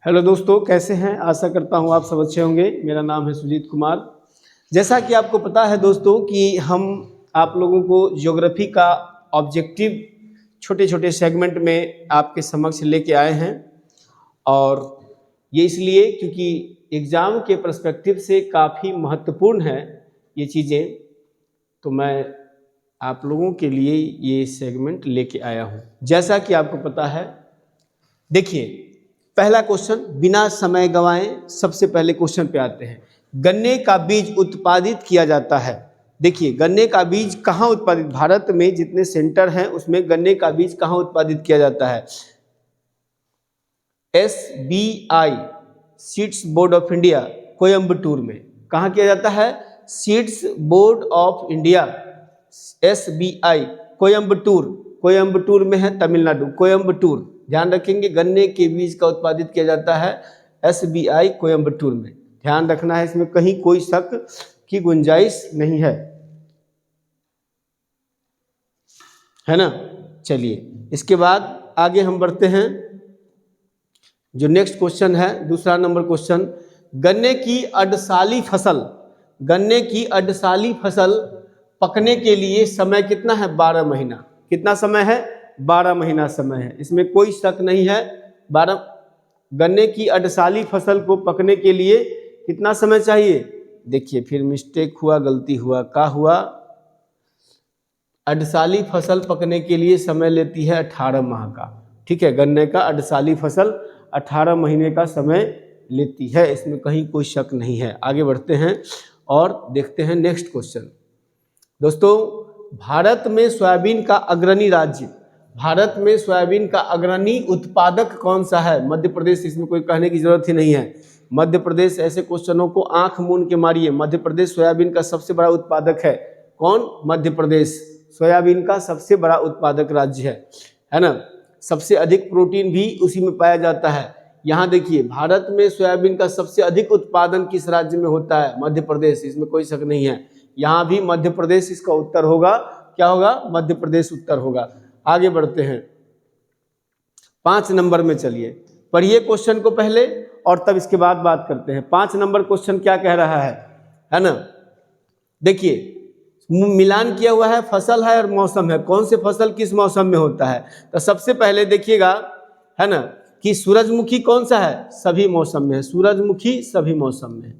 Hello दोस्तों, कैसे हैं? आशा करता हूं आप सब अच्छे होंगे। मेरा नाम है सुजीत कुमार। जैसा कि आपको पता है दोस्तों कि हम आप लोगों को ज्योग्राफी का ऑब्जेक्टिव छोटे छोटे सेगमेंट में आपके समक्ष लेके आए हैं, और ये इसलिए क्योंकि एग्ज़ाम के पर्सपेक्टिव से काफ़ी महत्वपूर्ण है ये चीज़ें, तो मैं आप लोगों के लिए ये सेगमेंट लेके आया हूँ। जैसा कि आपको पता है, देखिए पहला क्वेश्चन बिना समय गंवाए सबसे पहले क्वेश्चन पे आते हैं। गन्ने का बीज उत्पादित किया जाता है। देखिए गन्ने का बीज कहाँ उत्पादित, भारत में जितने सेंटर हैं उसमें गन्ने का बीज कहाँ उत्पादित किया जाता है? SBI seeds board of India Coimbatore में। कहाँ किया जाता है? Seeds board of India SBI Coimbatore में है, तमिलनाडु, कोयम्बटूर। ध्यान रखेंगे, गन्ने के बीज का उत्पादित किया जाता है SBI कोयम्बटूर में। ध्यान रखना है, इसमें कहीं कोई शक की गुंजाइश नहीं है ना। चलिए इसके बाद आगे हम बढ़ते हैं। जो नेक्स्ट क्वेश्चन है, दूसरा नंबर क्वेश्चन, गन्ने की अडसाली फसल पकने के लिए समय कितना है? 12 महीना। कितना समय है? 12 महीना समय है, इसमें कोई शक नहीं है। 12 गन्ने की अडसाली फसल को पकने के लिए कितना समय चाहिए? देखिए फिर मिस्टेक हुआ, गलती हुआ, क्या हुआ? अडसाली फसल पकने के लिए समय लेती है 18 माह का। ठीक है, गन्ने का अडसाली फसल 18 महीने का समय लेती है, इसमें कहीं कोई शक नहीं है। आगे बढ़ते हैं और देखते हैं नेक्स्ट क्वेश्चन। दोस्तों, भारत में सोयाबीन का अग्रणी उत्पादक कौन सा है? मध्य प्रदेश। इसमें कोई कहने की जरूरत ही नहीं है, मध्य प्रदेश। ऐसे क्वेश्चनों को आंख मूंद के मारिए। मध्य प्रदेश सोयाबीन का सबसे बड़ा उत्पादक है। कौन? मध्य प्रदेश सोयाबीन का सबसे बड़ा उत्पादक राज्य है ना। सबसे अधिक प्रोटीन भी उसी में पाया जाता है। यहाँ देखिए, भारत में सोयाबीन का सबसे अधिक उत्पादन किस राज्य में होता है? मध्य प्रदेश। इसमें कोई शक नहीं है, यहाँ भी मध्य प्रदेश इसका उत्तर होगा। क्या होगा? मध्य प्रदेश उत्तर होगा। आगे बढ़ते हैं 5 नंबर में। चलिए पढ़िए क्वेश्चन को पहले और तब इसके बाद बात करते हैं। 5 नंबर क्वेश्चन क्या कह रहा है ना। देखिए मिलान किया हुआ है, फसल है और मौसम है। कौन से फसल किस मौसम में होता है? तो सबसे पहले देखिएगा, है ना, कि सूरजमुखी कौन सा है? सभी मौसम में है, सूरजमुखी सभी मौसम में।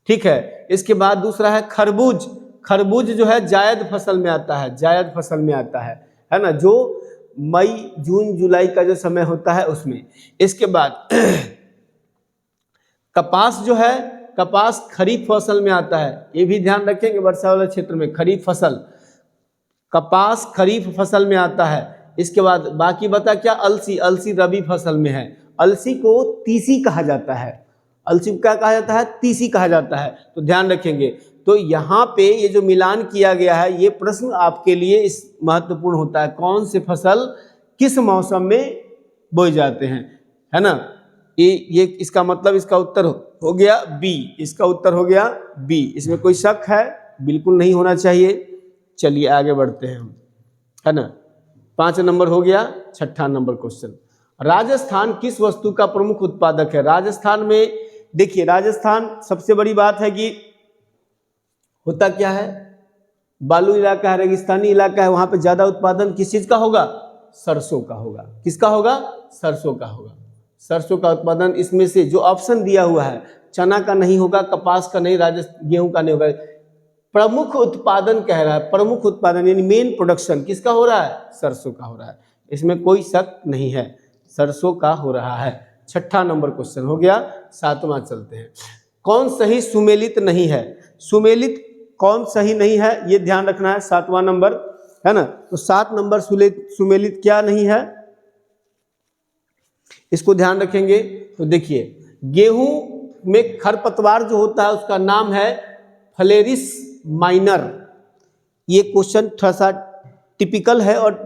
ठीक है, इसके बाद दूसरा है खरबूज। खरबूज जो है जायद फसल में आता है, जायद फसल में आता है ना, जो मई जून जुलाई का जो समय होता है उसमें। इसके बाद कपास जो है, कपास खरीफ फसल में आता है। ये भी ध्यान रखेंगे, वर्षा वाले क्षेत्र में खरीफ फसल, कपास खरीफ फसल में आता है। इसके बाद बाकी बता क्या? अलसी। अलसी रबी फसल में है। अलसी को तीसी कहा जाता है। अलसी को क्या कहा जाता है? तीसी कहा जाता है। तो ध्यान रखेंगे। तो यहाँ पे ये जो मिलान किया गया है, ये प्रश्न आपके लिए इस महत्वपूर्ण होता है, कौन से फसल किस मौसम में बोए जाते हैं, है ना। ये इसका मतलब, इसका उत्तर हो गया बी। इसका उत्तर हो गया बी। इसमें कोई शक है? बिल्कुल नहीं होना चाहिए। चलिए आगे बढ़ते हैं हम, है ना। 5 नंबर हो गया। 6ठा नंबर क्वेश्चन, राजस्थान किस वस्तु का प्रमुख उत्पादक है? राजस्थान में देखिए, राजस्थान सबसे बड़ी बात है कि होता क्या है, बालू इलाका है, रेगिस्तानी इलाका है। वहां पे ज्यादा उत्पादन किस चीज का होगा? सरसों का होगा। किसका होगा? सरसों का होगा। सरसों का उत्पादन, इसमें से जो ऑप्शन दिया हुआ है, चना का नहीं होगा, कपास का नहीं, गेहूं का नहीं होगा। प्रमुख उत्पादन कह रहा है, प्रमुख उत्पादन यानी मेन प्रोडक्शन किसका हो रहा है? सरसों का हो रहा है। इसमें कोई शक नहीं है, सरसों का हो रहा है। 6ठा नंबर क्वेश्चन हो गया। 7वां चलते हैं। कौन सही सुमेलित नहीं है? सुमेलित कौन सही नहीं है, ये ध्यान रखना है। 7वां नंबर, है ना। तो 7 नंबर सुमेलित क्या नहीं है, इसको ध्यान रखेंगे। तो देखिए, गेहूं में खरपतवार जो होता है उसका नाम है फ्लेरिस माइनर। ये क्वेश्चन थोड़ा सा टिपिकल है और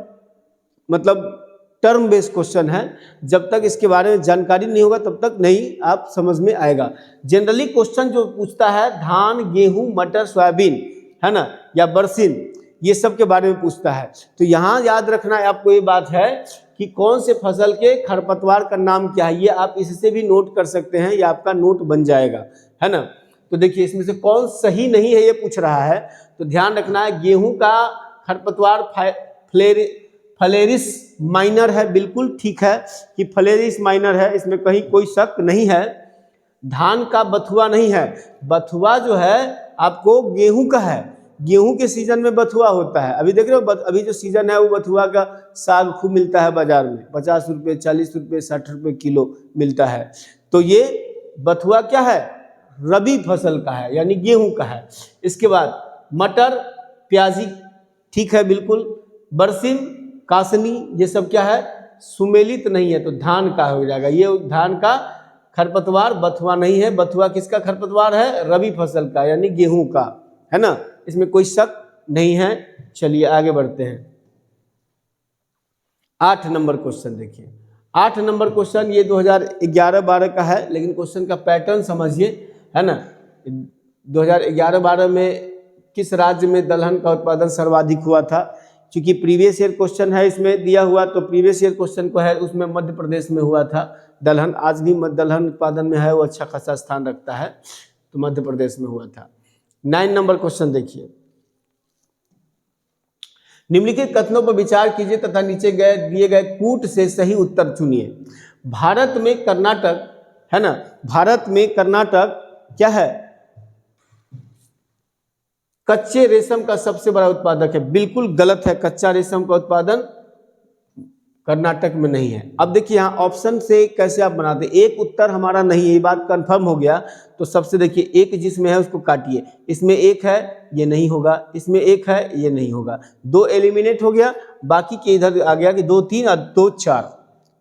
मतलब टर्म बेस्ड क्वेश्चन है। जब तक इसके बारे में जानकारी नहीं होगा तब तक नहीं आप समझ में आएगा। जनरली क्वेश्चन जो पूछता है धान, गेहूं, मटर, सोयाबीन, है ना, या बरसीन, ये सब के बारे में पूछता है। तो यहाँ याद रखना है आपको ये बात है कि कौन से फसल के खरपतवार का नाम क्या है, ये आप इससे भी नोट कर सकते हैं, ये आपका नोट बन जाएगा, है ना। तो देखिए इसमें से कौन सही नहीं है ये पूछ रहा है, तो ध्यान रखना है गेहूं का खरपतवार फ्लेरिस माइनर है, बिल्कुल ठीक है कि फ्लेरिस माइनर है, इसमें कहीं कोई शक नहीं है। धान का बथुआ नहीं है, बथुआ जो है आपको गेहूं का है, गेहूं के सीजन में बथुआ होता है। अभी देख रहे हो अभी जो सीजन है वो बथुआ का साग खूब मिलता है बाजार में, 50 रुपये 40 रुपये 60 रुपये किलो मिलता है। तो ये बथुआ क्या है, रबी फसल का है यानी गेहूं का है। इसके बाद मटर प्याजी ठीक है बिल्कुल, बरसिम कासनी ये सब क्या है, सुमेलित नहीं है, तो धान का हो जाएगा। ये धान का खरपतवार बथुआ नहीं है, बथुआ किसका खरपतवार है, रबी फसल का यानी गेहूं का, है ना, इसमें कोई शक नहीं है। चलिए आगे बढ़ते हैं। 8 नंबर क्वेश्चन देखिए, 8 नंबर क्वेश्चन ये 2011-12 का है, लेकिन क्वेश्चन का पैटर्न समझिए, है ना। 2011-12 में किस राज्य में दलहन का उत्पादन सर्वाधिक हुआ था, क्योंकि प्रीवियस ईयर क्वेश्चन है इसमें दिया हुआ, तो प्रीवियस ईयर क्वेश्चन को है उसमें मध्य प्रदेश में हुआ था दलहन, आज भी दलहन उत्पादन में है वो अच्छा खासा स्थान रखता है, तो मध्य प्रदेश में हुआ था। 9 नंबर क्वेश्चन देखिए, निम्नलिखित कथनों पर विचार कीजिए तथा नीचे दिए गए कूट से सही उत्तर चुनिए। भारत में कर्नाटक, है ना, भारत में कर्नाटक क्या है, कच्चे रेशम का सबसे बड़ा उत्पादक है, बिल्कुल गलत है, कच्चा रेशम का उत्पादन कर्नाटक में नहीं है। अब देखिए यहाँ ऑप्शन से कैसे आप बनाते, एक उत्तर हमारा नहीं है, ये बात कंफर्म हो गया, तो सबसे देखिए एक जिसमें है उसको काटिए, इसमें एक है ये नहीं होगा, इसमें एक है ये नहीं होगा, 2 एलिमिनेट हो गया, बाकी के इधर आ गया कि 2 3 और 2 4,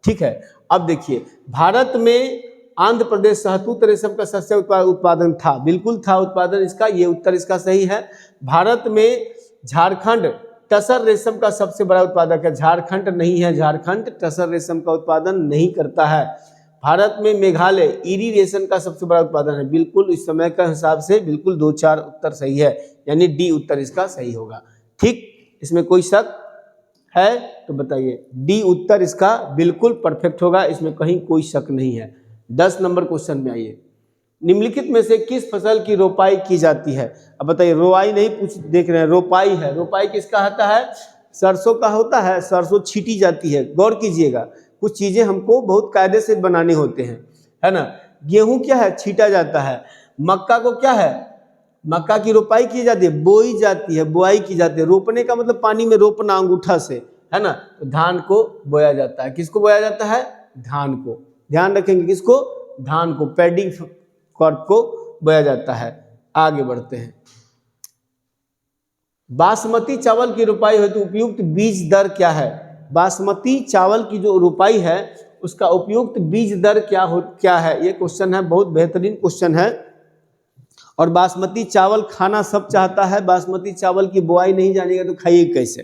ठीक है। अब देखिए भारत में आंध्र प्रदेश शहतूत रेशम का सबसे उत्पादन था, बिल्कुल था उत्पादन इसका, ये उत्तर इसका सही है। भारत में झारखंड टसर रेशम का सबसे बड़ा उत्पादक है, झारखंड नहीं है, झारखंड टसर रेशम का उत्पादन नहीं करता है। भारत में मेघालय ईरी रेशम का सबसे बड़ा उत्पादन है, बिल्कुल इस समय का हिसाब से बिल्कुल 2 4 उत्तर सही है, यानी डी उत्तर इसका सही होगा, ठीक। इसमें कोई शक है तो बताइए, डी उत्तर इसका बिल्कुल परफेक्ट होगा, इसमें कहीं कोई शक नहीं है। 10 नंबर क्वेश्चन में आइए, निम्नलिखित में से किस फसल की रोपाई की जाती है। अब बताइए, रोआई नहीं पूछ देख रहे हैं, रोपाई है, रोपाई किसका होता है, सरसों का होता है, सरसों छीटी जाती है, गौर कीजिएगा कुछ चीजें हमको बहुत कायदे से बनाने होते हैं, है ना। गेहूं क्या है, छीटा जाता है, मक्का को क्या है, मक्का की रोपाई की जाती है, बोई जाती है, बुआई की जाती है, रोपने का मतलब पानी में रोपना अंगूठा से, है ना। तो धान को बोया जाता है, किसको बोया जाता है, धान को, ध्यान रखेंगे किसको, धान को, पैडी क्रॉप को बोया जाता है। आगे बढ़ते हैं, बासमती चावल की रोपाई हेतु उपयुक्त बीज दर क्या है। बासमती चावल की जो रोपाई है उसका उपयुक्त बीज दर क्या है, ये क्वेश्चन है, बहुत बेहतरीन क्वेश्चन है। और बासमती चावल खाना सब चाहता है, बासमती चावल की बुआई नहीं जानेगा तो खाइए कैसे,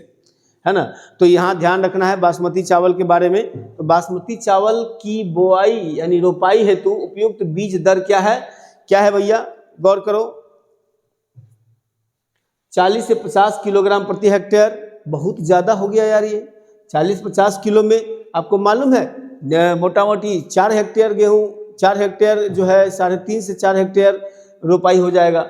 है ना। तो यहाँ ध्यान रखना है बासमती चावल के बारे में। तो बासमती चावल की बुआई यानी रोपाई हेतु उपयुक्त बीज दर क्या है भैया, गौर करो, 40 से 50 किलोग्राम प्रति हेक्टेयर, बहुत ज्यादा हो गया यार ये, 40-50 किलो में आपको मालूम है मोटा मोटी 4 हेक्टेयर गेहूं, 4 हेक्टेयर जो है 3.5 से 4 हेक्टेयर रोपाई हो जाएगा।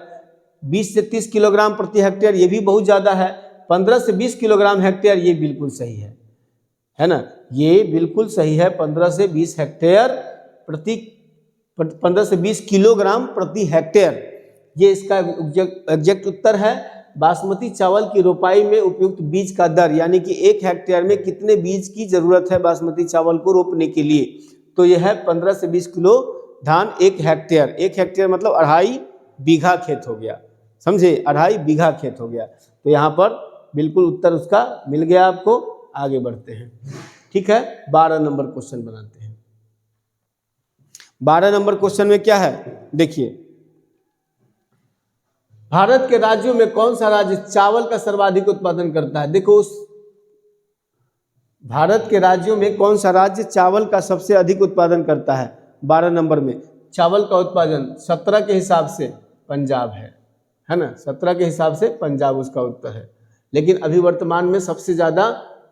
20 से 30 किलोग्राम प्रति हेक्टेयर ये भी बहुत ज़्यादा है। 15 से 20 किलोग्राम हेक्टेयर ये बिल्कुल सही है ना, ये बिल्कुल सही है। 15 से 20 हेक्टेयर 15 से 20 किलोग्राम प्रति हेक्टेयर, ये इसका एग्जैक्ट उत्तर है। बासमती चावल की रोपाई में उपयुक्त बीज का दर, यानी कि 1 हेक्टेयर में कितने बीज की जरूरत है बासमती चावल को रोपने के लिए, तो यह है 15 से 20 किलो धान 1 हेक्टेयर। 1 हेक्टेयर मतलब 2.5 बीघा खेत हो गया, समझे, 2.5 बीघा खेत हो गया। तो यहाँ पर बिल्कुल उत्तर उसका मिल गया आपको। आगे बढ़ते हैं, ठीक है। 12 नंबर क्वेश्चन बनाते हैं। 12 नंबर क्वेश्चन में क्या है, देखिए, भारत के राज्यों में कौन सा राज्य चावल का सर्वाधिक उत्पादन करता है। देखो, भारत के राज्यों में कौन सा राज्य चावल का सबसे अधिक उत्पादन करता है। 12 नंबर में चावल का उत्पादन 17 के हिसाब से पंजाब है ना, 17 के हिसाब से पंजाब उसका उत्तर है। लेकिन अभी वर्तमान में सबसे ज़्यादा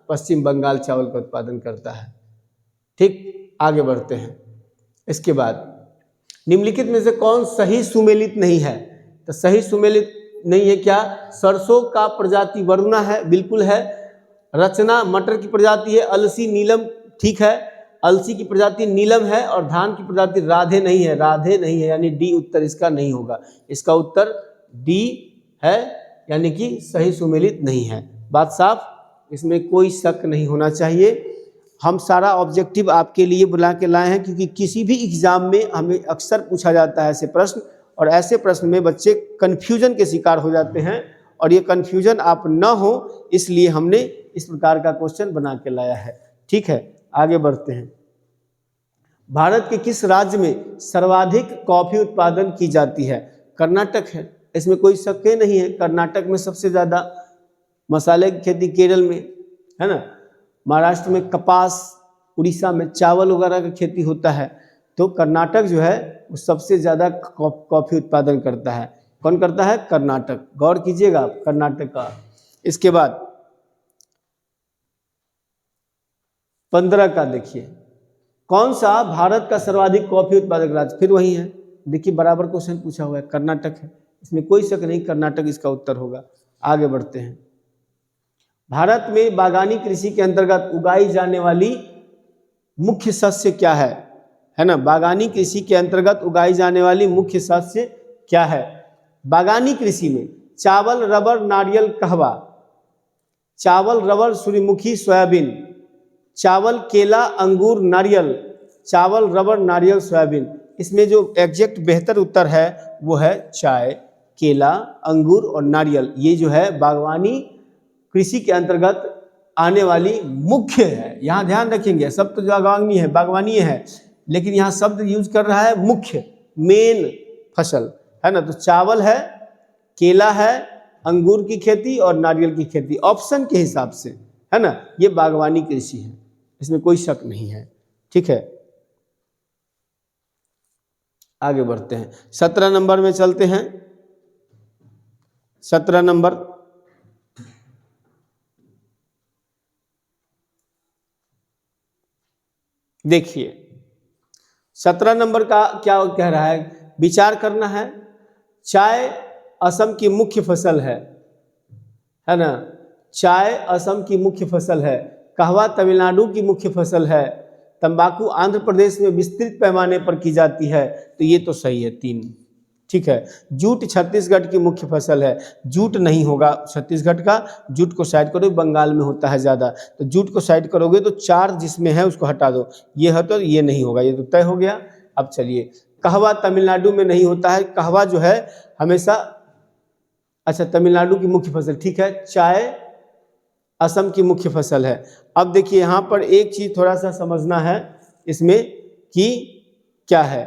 पश्चिम बंगाल चावल का उत्पादन करता है। ठीक, आगे बढ़ते हैं। इसके बाद निम्नलिखित में से कौन सही सुमेलित नहीं है? तो सही सुमेलित नहीं है क्या? सरसों का प्रजाति वरुणा है, बिल्कुल है। रचना मटर की प्रजाति है। अलसी नीलम, ठीक है, अलसी की प्रजाति नीलम है। और धान की प्रजाति राधे नहीं है, राधे नहीं है, यानी डी उत्तर इसका नहीं होगा। इसका उत्तर डी है, यानी कि सही सुमेलित नहीं है। बात साफ, इसमें कोई शक नहीं होना चाहिए। हम सारा ऑब्जेक्टिव आपके लिए बुला के लाए हैं, क्योंकि किसी भी एग्जाम में हमें अक्सर पूछा जाता है ऐसे प्रश्न, और ऐसे प्रश्न में बच्चे कन्फ्यूजन के शिकार हो जाते हैं, और ये कन्फ्यूजन आप न हो इसलिए हमने इस प्रकार का क्वेश्चन बना के लाया है। ठीक है, आगे बढ़ते हैं। भारत के किस राज्य में सर्वाधिक कॉफी उत्पादन की जाती है? कर्नाटक है, इसमें कोई शक नहीं है। कर्नाटक में सबसे ज्यादा, मसाले की खेती केरल में है ना, महाराष्ट्र में कपास, उड़ीसा में चावल वगैरह की खेती होता है। तो कर्नाटक जो है वो सबसे ज्यादा कॉफी उत्पादन करता है। कौन करता है? कर्नाटक। गौर कीजिएगा आप, कर्नाटक का। इसके बाद 15 का देखिए, कौन सा भारत का सर्वाधिक कॉफी उत्पादक राज्य? फिर वही है, देखिए बराबर क्वेश्चन पूछा हुआ है, कर्नाटक है, इसमें कोई शक नहीं, कर्नाटक इसका उत्तर होगा। आगे बढ़ते हैं। भारत में बागानी कृषि के अंतर्गत उगाई जाने वाली मुख्य शस्य क्या है ना? बागानी कृषि के अंतर्गत उगाई जाने वाली मुख्य शस्य क्या है? बागानी कृषि में चावल, रबर, नारियल, कहवा। चावल, रबर, सूर्यमुखी, सोयाबीन। चावल, केला, अंगूर, नारियल। चावल, रबर, नारियल, सोयाबीन। इसमें जो एग्जैक्ट बेहतर उत्तर है वो है चाय, केला, अंगूर और नारियल। ये जो है बागवानी कृषि के अंतर्गत आने वाली मुख्य है। यहाँ ध्यान रखेंगे, सब तो बागवानी है, बागवानी है, लेकिन यहाँ शब्द यूज कर रहा है मुख्य, मेन फसल है ना। तो चावल है, केला है, अंगूर की खेती और नारियल की खेती, ऑप्शन के हिसाब से है ना, ये बागवानी कृषि है, इसमें कोई शक नहीं है। ठीक है, आगे बढ़ते हैं। 17 नंबर में चलते हैं। 17 नंबर, देखिए 17 नंबर का क्या कह रहा है? विचार करना है। चाय असम की मुख्य फसल है ना, चाय असम की मुख्य फसल है। कहवा तमिलनाडु की मुख्य फसल है। तंबाकू आंध्र प्रदेश में विस्तृत पैमाने पर की जाती है। तो ये तो सही है, 3। ठीक है। जूट छत्तीसगढ़ की मुख्य फसल है। जूट नहीं होगा छत्तीसगढ़ का, जूट को साइड करो, बंगाल में होता है ज़्यादा, तो जूट को साइड करोगे तो 4 जिसमें है उसको हटा दो, ये है तो ये नहीं होगा, ये तो तय हो गया। अब चलिए, कहवा तमिलनाडु में नहीं होता है। कहवा जो है हमेशा, अच्छा तमिलनाडु की मुख्य फसल, ठीक है। चाय असम की मुख्य फसल है। अब देखिए यहाँ पर एक चीज थोड़ा सा समझना है इसमें कि क्या है,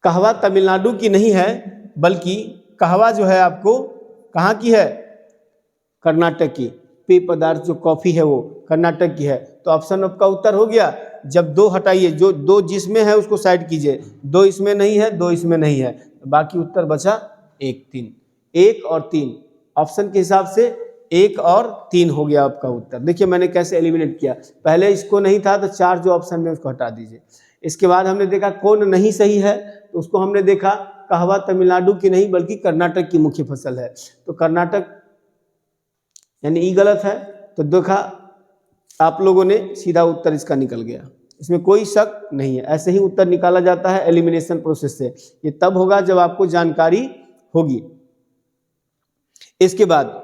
कहवा तमिलनाडु की नहीं है, बल्कि कहवा जो है आपको कहाँ की है? कर्नाटक की। पेय पदार्थ जो कॉफी है वो कर्नाटक की है। तो ऑप्शन आपका उत्तर हो गया। जब 2 हटाइए, जो 2 जिसमें है उसको साइड कीजिए, 2 इसमें नहीं है, 2 इसमें नहीं है, बाकी उत्तर बचा 1, 3। 1 और 3 ऑप्शन के हिसाब से 1 और 3 हो गया आपका उत्तर। देखिए मैंने कैसे एलिमिनेट किया, पहले इसको नहीं था तो 4 जो ऑप्शन में उसको हटा दीजिए। इसके बाद हमने देखा कौन नहीं सही है, तो उसको हमने देखा कहवा तमिलनाडु की नहीं बल्कि कर्नाटक की मुख्य फसल है। तो कर्नाटक यानी ई गलत है। तो देखा आप लोगों ने, सीधा उत्तर इसका निकल गया, इसमें कोई शक नहीं है। ऐसे ही उत्तर निकाला जाता है एलिमिनेशन प्रोसेस से। ये तब होगा जब आपको जानकारी होगी। इसके बाद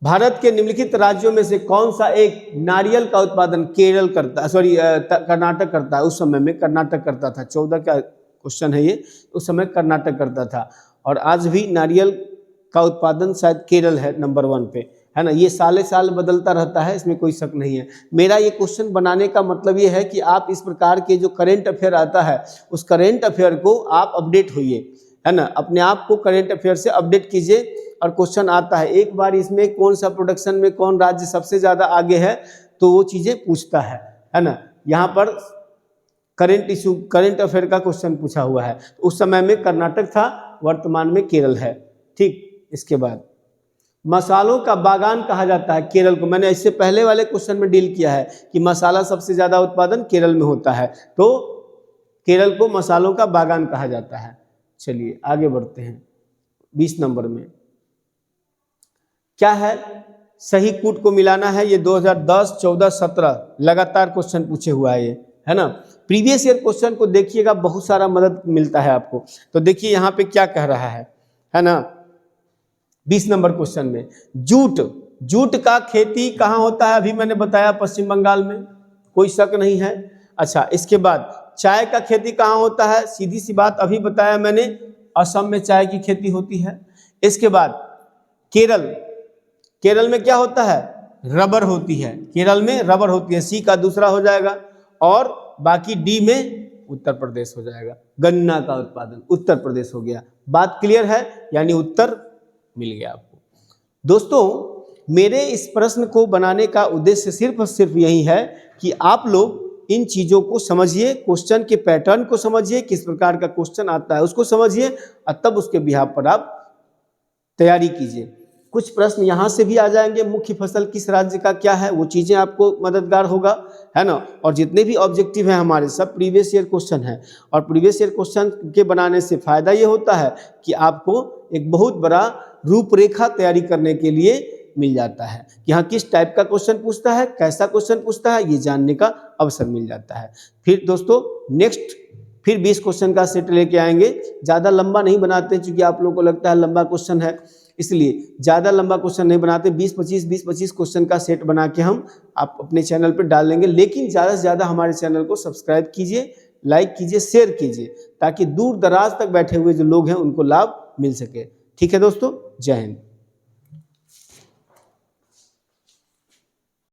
भारत के निम्नलिखित राज्यों में से कौन सा एक नारियल का उत्पादन केरल करता, कर्नाटक करता है? उस समय में कर्नाटक करता था। 14 का क्वेश्चन है ये, उस समय कर्नाटक करता था। और आज भी नारियल का उत्पादन शायद केरल है नंबर 1 पे, है ना। ये साले साल बदलता रहता है, इसमें कोई शक नहीं है। मेरा ये क्वेश्चन बनाने का मतलब ये है कि आप इस प्रकार के जो करेंट अफेयर आता है, उस करेंट अफेयर को आप अपडेट होइए, है ना, अपने आप को करेंट अफेयर से अपडेट कीजिए। और क्वेश्चन आता है एक बार इसमें कौन सा प्रोडक्शन में कौन राज्य सबसे ज़्यादा आगे है, तो वो चीज़ें पूछता है ना। यहाँ पर करेंट इशू, करेंट अफेयर का क्वेश्चन पूछा हुआ है। उस समय में कर्नाटक था, वर्तमान में केरल है। ठीक, इसके बाद मसालों का बागान कहा जाता है केरल को। मैंने इससे पहले वाले क्वेश्चन में डील किया है कि मसाला सबसे ज्यादा उत्पादन केरल में होता है, तो केरल को मसालों का बागान कहा जाता है। चलिए आगे बढ़ते हैं 20 नंबर में क्या है, सही कूट को मिलाना है। ये 2010, 14, 17 लगातार क्वेश्चन पूछे हुआ है ये, है ना। प्रीवियस ईयर क्वेश्चन को देखिएगा, बहुत सारा मदद मिलता है आपको। तो देखिए यहाँ पे क्या कह रहा है ना। 20 नंबर क्वेश्चन में जूट का खेती कहाँ होता है, अभी मैंने बताया पश्चिम बंगाल में, कोई शक नहीं है। अच्छा, इसके बाद चाय का खेती कहाँ होता है, सीधी सी बात अभी बताया मैंने, असम में चाय की खेती होती है। इसके बाद केरल में क्या होता है, रबर होती है, केरल में रबर होती है, सी का दूसरा हो जाएगा। और बाकी डी में उत्तर प्रदेश हो जाएगा। गन्ना का उत्पादन उत्तर प्रदेश हो गया। बात क्लियर है, यानी उत्तर मिल गया आपको। दोस्तों, मेरे इस प्रश्न को बनाने का उद्देश्य सिर्फ और सिर्फ यही है कि आप लोग इन चीजों को समझिए, क्वेश्चन के पैटर्न को समझिए, किस प्रकार का क्वेश्चन आता है उसको समझिए, और तब उसके बिहाफ पर आप तैयारी कीजिए। कुछ प्रश्न यहाँ से भी आ जाएंगे, मुख्य फसल किस राज्य का क्या है, वो चीजें आपको मददगार होगा, है ना। और जितने भी ऑब्जेक्टिव हैं हमारे, सब प्रीवियस ईयर क्वेश्चन है। और प्रीवियस ईयर क्वेश्चन के बनाने से फायदा ये होता है कि आपको एक बहुत बड़ा रूपरेखा तैयारी करने के लिए मिल जाता है कि हाँ किस टाइप का क्वेश्चन पूछता है, कैसा क्वेश्चन पूछता है, ये जानने का अवसर मिल जाता है। फिर दोस्तों नेक्स्ट फिर 20 क्वेश्चन का सेट लेके आएंगे। ज़्यादा लंबा नहीं बनाते क्योंकि आप लोगों को लगता है लंबा क्वेश्चन है, इसलिए ज़्यादा लंबा क्वेश्चन नहीं बनाते। 20-25 क्वेश्चन का सेट बना के हम आप अपने चैनल पर डाल देंगे। लेकिन ज़्यादा से ज़्यादा हमारे चैनल को सब्सक्राइब कीजिए, लाइक कीजिए, शेयर कीजिए, ताकि दूर दराज तक बैठे हुए जो लोग हैं उनको लाभ मिल सके। ठीक है दोस्तों, जय हिंद।